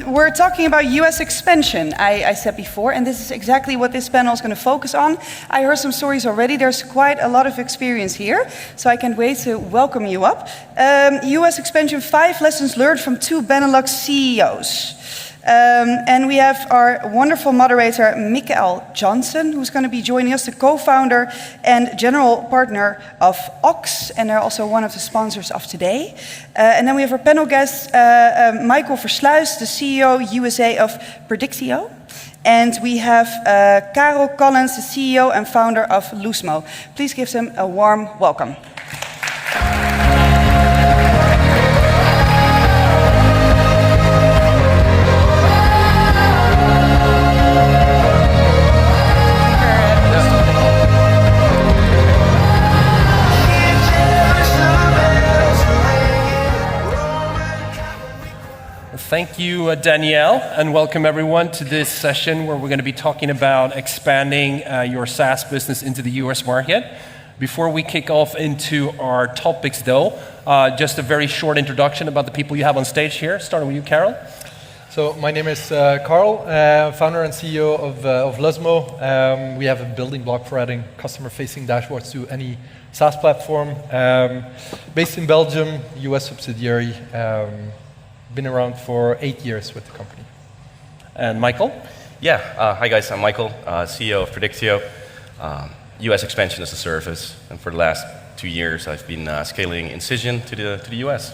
We're talking about US expansion, I said before, and this is exactly what this panel is going to focus on. I heard some stories already. There's quite a lot of experience here, so I can't wait to welcome you up. US expansion, 5 lessons learned from 2 Benelux CEOs. And we have our wonderful moderator, Mikael Johnsson, who's going to be joining us, the co-founder and general partner of Ox, and they're also one of the sponsors of today. And then we have our panel guest, Mikael Versluis, the CEO, USA of Predictio. And we have Karel Callens, the CEO and founder of Luzmo. Please give them a warm welcome. Thank you, Danielle, and welcome everyone to this session where we're going to be talking about expanding your SaaS business into the US market. Before we kick off into our topics though, just a very short introduction about the people you have on stage here, starting with you, Karel. So my name is Karel, founder and CEO of Luzmo. We have a building block for adding customer-facing dashboards to any SaaS platform. Based in Belgium, US subsidiary. Been around for 8 years with the company. And Mikael? Yeah, hi guys, I'm Mikael, CEO of Predictio. US expansion as a service, and for the last 2 years I've been scaling Incision to the US.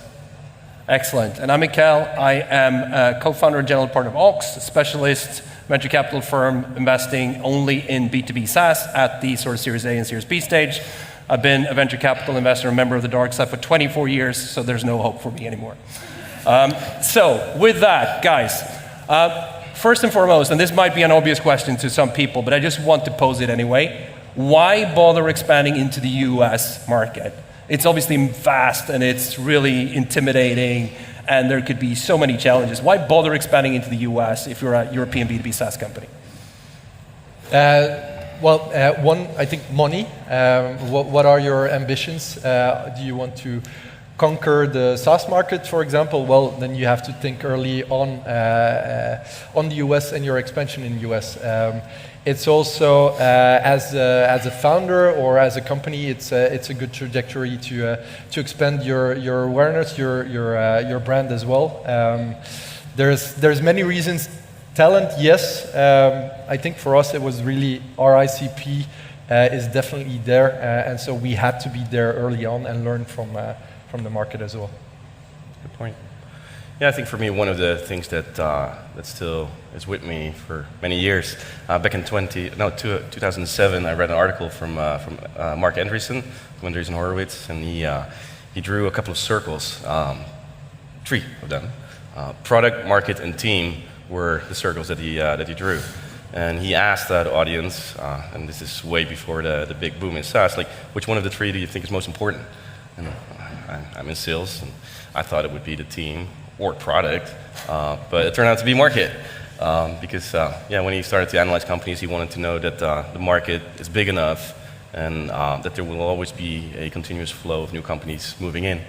Excellent. And I'm Mikael. I am a co-founder and general partner of Ox, a specialist venture capital firm investing only in B2B SaaS at the sort of Series A and Series B stage. I've been a venture capital investor, a member of the dark side for 24 years, so there's no hope for me anymore. So with that, guys, first and foremost, and this might be an obvious question to some people, but I just want to pose it anyway. Why bother expanding into the US market? It's obviously vast and it's really intimidating and there could be so many challenges. Why bother expanding into the US if you're a European B2B SaaS company? One, I think money. What are your ambitions? Do you want to conquer the SaaS market, for example? Well, then you have to think early on the US and your expansion in the US. It's also as a founder or as a company, it's a good trajectory to expand your awareness, your brand as well. There's many reasons. Talent, yes. I think for us it was really our ICP is definitely there, and so we had to be there early on and learn from the market as well. Good point. Yeah, I think for me, one of the things that still is with me for many years, back in 2007, I read an article from Mark Andreessen, from Andreessen Horowitz, and he drew a couple of circles, 3 of them. Product, market, and team were the circles that he drew. And he asked that audience, and this is way before the big boom in SaaS, like, which one of the 3 do you think is most important? And I'm in sales, and I thought it would be the team or product, but it turned out to be market. Because when he started to analyze companies, he wanted to know that the market is big enough and that there will always be a continuous flow of new companies moving in.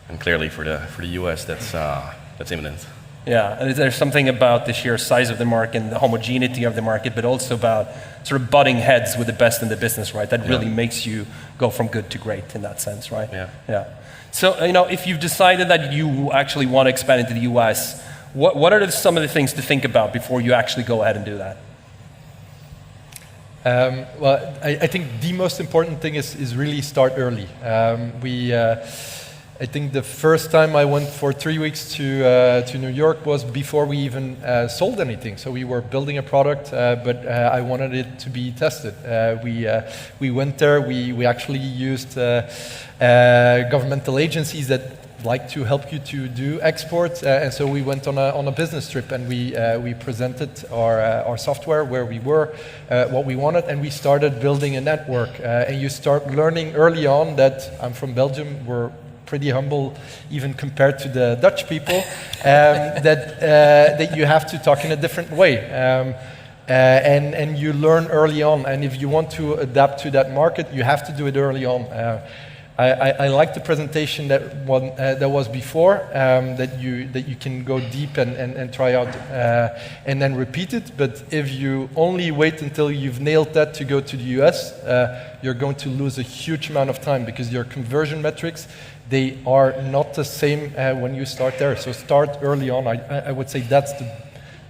And clearly for the US, that's imminent. Yeah, and there's something about the sheer size of the market and the homogeneity of the market, but also about sort of butting heads with the best in the business, right? That really makes you go from good to great in that sense, right? Yeah. So, if you've decided that you actually want to expand into the US, what are some of the things to think about before you actually go ahead and do that? I think the most important thing is really start early. I think the first time I went for 3 weeks to New York was before we even sold anything. So we were building a product, but I wanted it to be tested. We went there. We actually used governmental agencies that like to help you to do exports, and so we went on a business trip and we presented our software, where we were, what we wanted, and we started building a network. And you start learning early on that I'm from Belgium. We're pretty humble, even compared to the Dutch people, that you have to talk in a different way. And you learn early on, and if you want to adapt to that market, you have to do it early on. I like the presentation that was before, that you can go deep and try out and then repeat it. But if you only wait until you've nailed that to go to the US, you're going to lose a huge amount of time because your conversion metrics, they are not the same when you start there. So start early on. I would say that's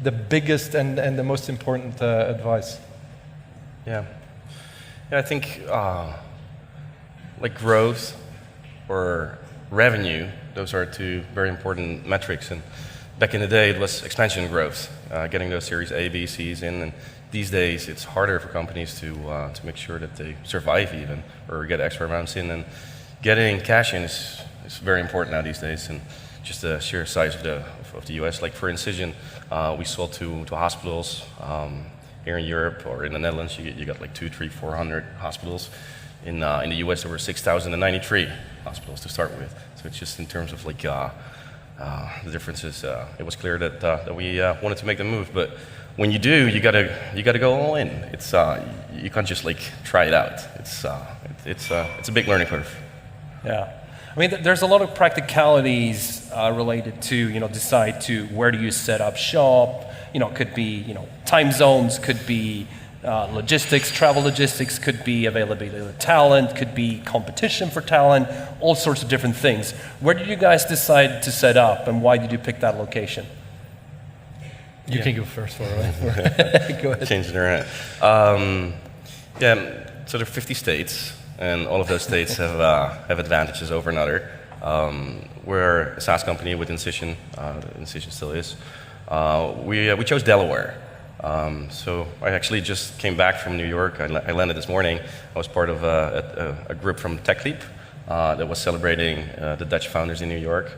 the biggest and the most important advice. Yeah, I think like growth or revenue, those are two very important metrics. And back in the day, it was expansion growth, getting those Series A, B, Cs in. And these days, it's harder for companies to make sure that they survive even, or get extra rounds in. And getting cash in is very important now these days. And just the sheer size of the US. Like for Incision, we sold to hospitals here in Europe or in the Netherlands. You got like 200, 300, 400 hospitals. In the US, there were 6,093 hospitals to start with. So it's just in terms of like the differences. It was clear that we wanted to make the move. But when you do, you gotta go all in. It's you can't just like try it out. It's a big learning curve. Yeah. I mean, there's a lot of practicalities related to, decide to where do you set up shop. Could be, time zones, could be logistics, travel logistics, could be availability of talent, could be competition for talent, all sorts of different things. Where did you guys decide to set up, and why did you pick that location? You can go first, for right? Go ahead. Change it around. So there are 50 states, and all of those states have advantages over another. We're a SaaS company with Incision. Incision still is. We chose Delaware. So I actually just came back from New York. I landed this morning. I was part of a group from TechLeap that was celebrating the Dutch founders in New York.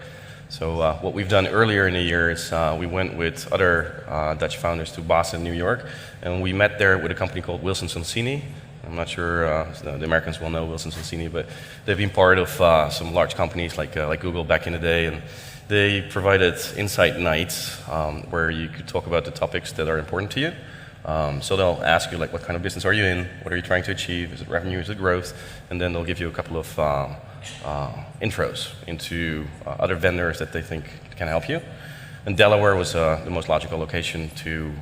So what we've done earlier in the year is we went with other Dutch founders to Boston, New York, and we met there with a company called Wilson Sonsini. I'm not sure the Americans will know Wilson Sonsini, but they've been part of some large companies like Google back in the day, and they provided insight nights where you could talk about the topics that are important to you. So they'll ask you, like, what kind of business are you in? What are you trying to achieve? Is it revenue? Is it growth? And then they'll give you a couple of intros into other vendors that they think can help you. And Delaware was the most logical location to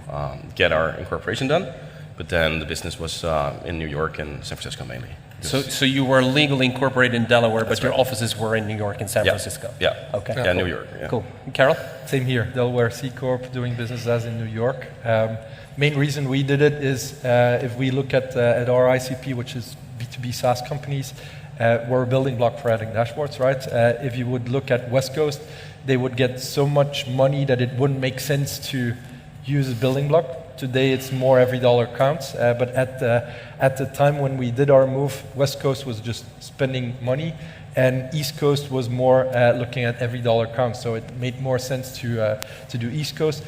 get our incorporation done. But then the business was in New York and San Francisco mainly. So you were legally incorporated in Delaware, but your right. offices were in New York and San Francisco? Yeah. Okay. Yeah, New York. Yeah. Cool. Karel? Same here, Delaware C Corp, doing business as in New York. Main reason we did it is if we look at our ICP, which is B2B SaaS companies, we're a building block for adding dashboards, right? If you would look at West Coast, they would get so much money that it wouldn't make sense to use a building block. Today it's more every dollar counts, but at the time when we did our move, West Coast was just spending money, and East Coast was more looking at every dollar counts. So it made more sense to do East Coast.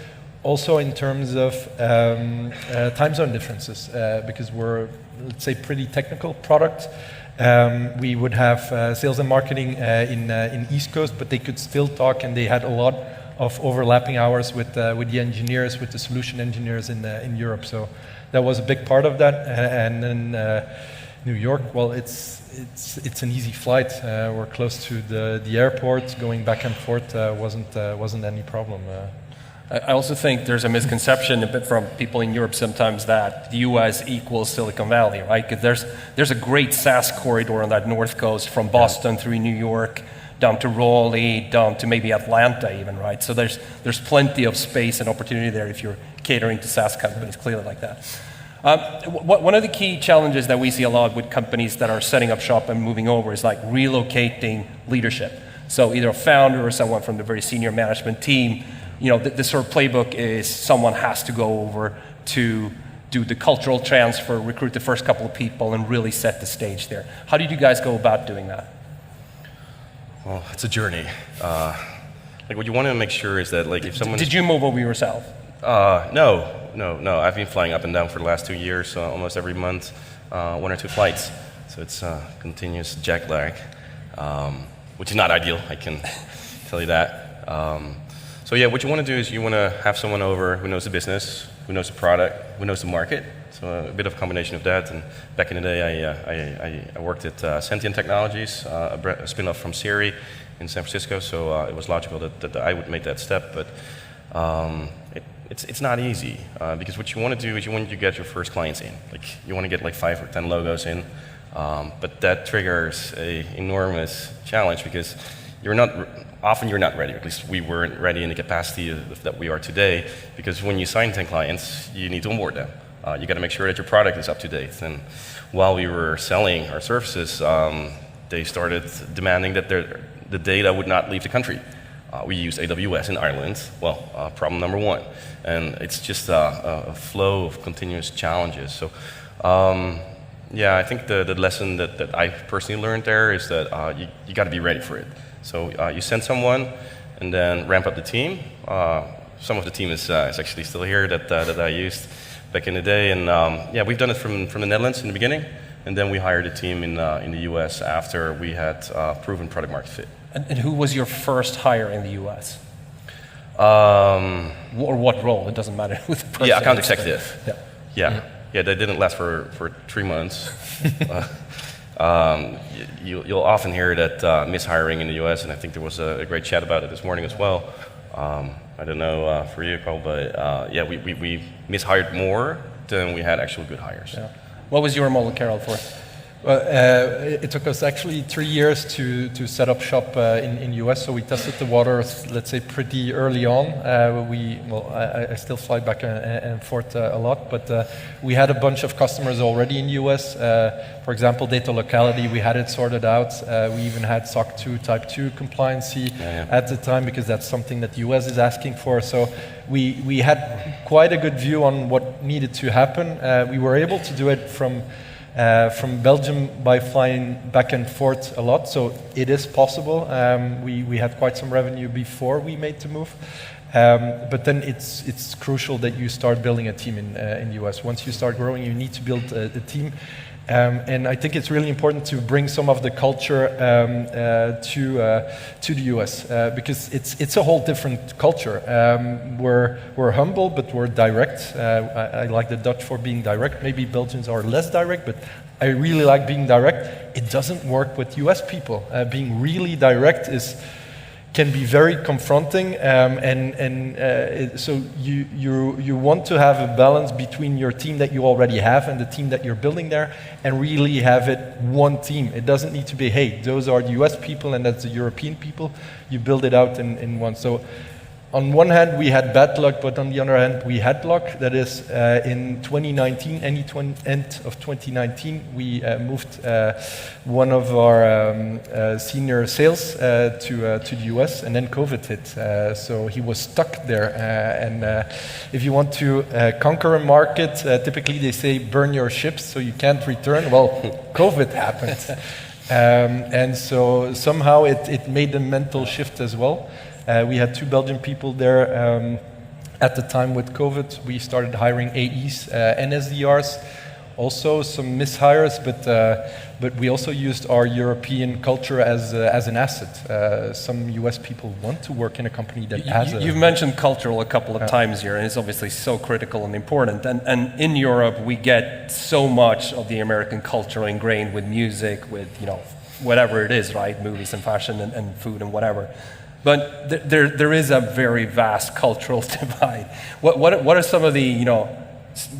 Also in terms of time zone differences, because we're, let's say, pretty technical product. We would have sales and marketing in East Coast, but they could still talk, and they had a lot of overlapping hours with the engineers, with the solution engineers in Europe. So that was a big part of that. And then New York, well, it's an easy flight. We're close to the airport. Going back and forth wasn't any problem. I also think there's a misconception a bit from people in Europe sometimes that the US equals Silicon Valley, right? Because there's a great SaaS corridor on that north coast from Boston through New York, down to Raleigh, down to maybe Atlanta even, right? So there's plenty of space and opportunity there if you're catering to SaaS companies, clearly like that. One of the key challenges that we see a lot with companies that are setting up shop and moving over is like relocating leadership. So either a founder or someone from the very senior management team, the sort of playbook is someone has to go over to do the cultural transfer, recruit the first couple of people, and really set the stage there. How did you guys go about doing that? Well, it's a journey. Like what you want to make sure is that, like, if someone did you move over yourself? No. I've been flying up and down for the last 2 years, almost every month, 1 or 2 flights. So it's continuous jet lag, which is not ideal. I can tell you that. So yeah, what you want to do is you want to have someone over who knows the business, who knows the product, who knows the market. So a bit of a combination of that. And back in the day, I worked at Sentient Technologies, a spin-off from Siri in San Francisco. So it was logical that I would make that step. But it's not easy because what you want to do is you want to get your first clients in. Like you want to get like 5 or 10 logos in. But that triggers an enormous challenge because often you're not ready. At least we weren't ready in the capacity that we are today, because when you sign 10 clients, you need to onboard them. You got to make sure that your product is up to date. And while we were selling our services, they started demanding that the data would not leave the country. We use AWS in Ireland. Well, problem number one. And it's just a flow of continuous challenges. So. Yeah, I think the lesson that I personally learned there is that you got to be ready for it. So you send someone and then ramp up the team. Some of the team is actually still here that I used back in the day. And yeah, we've done it from the Netherlands in the beginning. And then we hired a team in the US after we had proven product market fit. And who was your first hire in the US? Or what role? It doesn't matter who the person is. Yeah, account executive. Yeah. Yeah, that didn't last for 3 months. You'll often hear that mishiring in the US, and I think there was a great chat about it this morning as well. I don't know for you, Carl, but yeah, we mishired more than we had actual good hires. Yeah. What was your model, Karel, for? It took us actually 3 years to set up shop in US, so we tested the waters, let's say, pretty early on. I still fly back and forth a lot, but we had a bunch of customers already in US. For example, data locality, we had it sorted out. We even had SOC 2 Type 2 compliancy at the time, because that's something that US is asking for. So we had quite a good view on what needed to happen. We were able to do it from Belgium by flying back and forth a lot, so it is possible. We had quite some revenue before we made the move, but then it's crucial that you start building a team in the US. Once you start growing, you need to build a team. And I think it's really important to bring some of the culture to the US, because it's a whole different culture. We're humble, but we're direct. I like the Dutch for being direct. Maybe Belgians are less direct, but I really like being direct. It doesn't work with US people. Being really direct can be very confronting, so you want to have a balance between your team that you already have and the team that you're building there, and really have it one team. It doesn't need to be, hey, those are the US people and that's the European people. You build it out in one. So on one hand, we had bad luck, but on the other hand, we had luck. That is, in 2019, end of 2019, we moved one of our senior sales to the US, and then COVID hit. So he was stuck there. And if you want to conquer a market, typically they say burn your ships so you can't return. Well, COVID happened. And so somehow it made a mental shift as well. We had 2 Belgian people there at the time with COVID. We started hiring AEs and SDRs, also some mishires, but we also used our European culture as an asset. Some US people want to work in a company that has You've mentioned cultural a couple of times here, and it's obviously so critical and important. And in Europe, we get so much of the American culture ingrained with music, with whatever it is, right? Movies and fashion and food and whatever. But there is a very vast cultural divide. What are some of the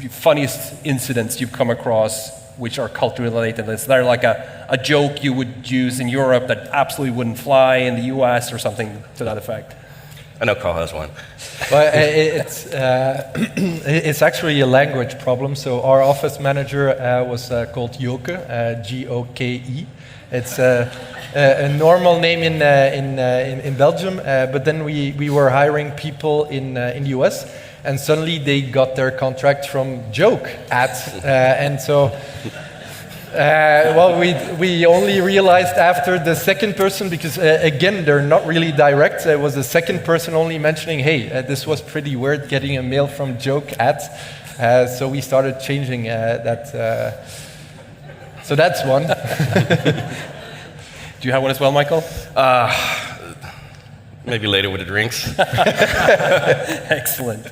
funniest incidents you've come across which are culturally related? Is there like a joke you would use in Europe that absolutely wouldn't fly in the US or something to that effect? I know Carl has one. Well, it's actually a language problem. So our office manager was called Joke, G-O-K-E. It's a normal name in Belgium, but then we were hiring people in the US, and suddenly they got their contract from Joke and so well, we only realized after the second person, because again, they're not really direct. It was the second person only mentioning, hey, this was pretty weird getting a mail from Joke so we started changing that. So that's one. Do you have one as well, Michael? Maybe later with the drinks. Excellent.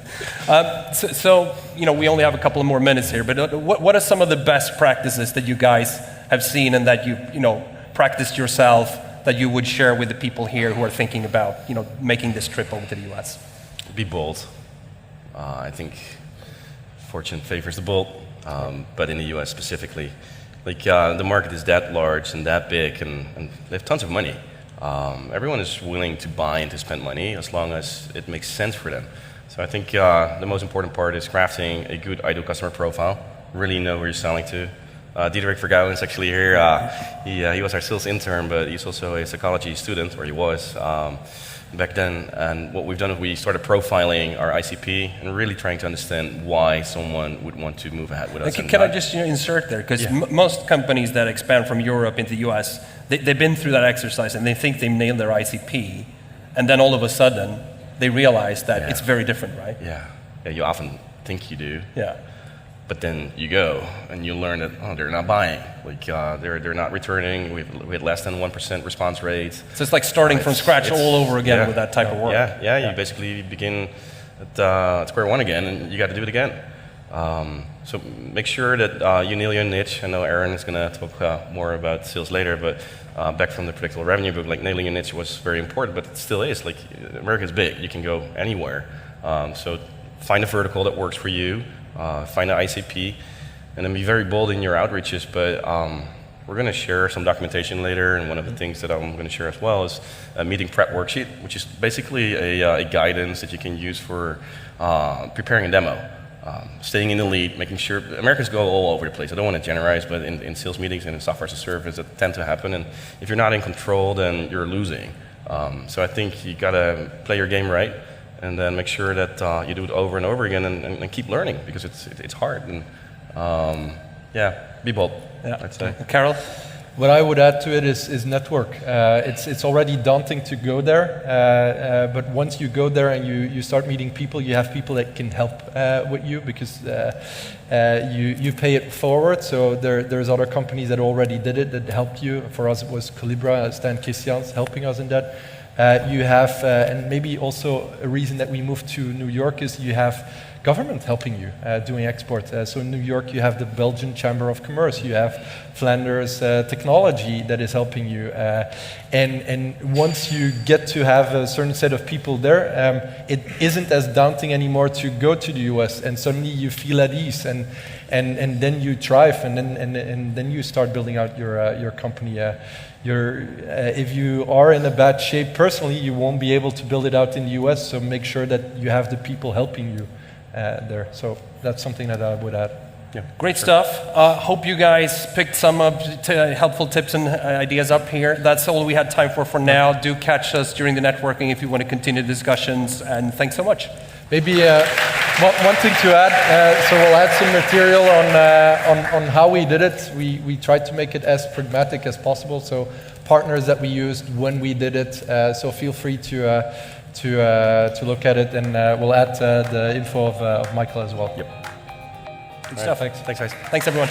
So, we only have a couple of more minutes here, but what are some of the best practices that you guys have seen and that you practiced yourself that you would share with the people here who are thinking about, making this trip over to the US? Be bold. I think fortune favors the bold, but in the US specifically. Like, the market is that large and that big, and they have tons of money. Everyone is willing to buy and to spend money as long as it makes sense for them. So I think the most important part is crafting a good ideal customer profile, really know who you're selling to. Diederik Vergouwen is actually here. He was our sales intern, but he's also a psychology student, or he was back then. And what we've done is we started profiling our ICP and really trying to understand why someone would want to move ahead with us. Can I just insert there? Because most companies that expand from Europe into the US, they've been through that exercise and they think they've nailed their ICP, and then all of a sudden they realize that it's very different, right? Yeah, you often think you do. Yeah. But then you go and you learn that they're not buying, like they're not returning. We had less than 1% response rate. So it's like starting from scratch all over again with that type of work. You basically begin at square one again, and you got to do it again. So make sure that you nail your niche. I know Aaron is going to talk more about sales later, but back from the predictable revenue book, like nailing your niche was very important, but it still is. Like, America is big; you can go anywhere. So find a vertical that works for you. Find an ICP, and then be very bold in your outreaches. But we're going to share some documentation later, and one of the things that I'm going to share as well is a meeting prep worksheet, which is basically a guidance that you can use for preparing a demo, staying in the lead, making sure. Americans go all over the place. I don't want to generalize, but in sales meetings and in software as a service, it tend to happen. And if you're not in control, then you're losing. So I think you got to play your game right. And then make sure that you do it over and over again, and keep learning, because it's hard. And be bold. I'd say. Karel? What I would add to it is network. It's already daunting to go there, but once you go there and you start meeting people, you have people that can help with you, because you pay it forward. So there's other companies that already did it that helped you. For us, it was Calibra, Stan Christians helping us in that. You have, and maybe also a reason that we moved to New York is you have government helping you doing export. So in New York, you have the Belgian Chamber of Commerce, you have Flanders Technology that is helping you. And once you get to have a certain set of people there, it isn't as daunting anymore to go to the US, and suddenly you feel at ease, and then you thrive, and then you start building out your company. If you are in a bad shape personally, you won't be able to build it out in the US, so make sure that you have the people helping you there. So that's something that I would add. Yeah. Great stuff. Hope you guys picked some helpful tips and ideas up here. That's all we had time for now. Do catch us during the networking if you want to continue discussions, and thanks so much. Maybe one thing to add, so we'll add some material on how we did it. We tried to make it as pragmatic as possible, so partners that we used when we did it, so feel free to look at it, and we'll add the info of Mikael as well. Yep. Good stuff. Thanks. Thanks, guys. Thanks, everyone.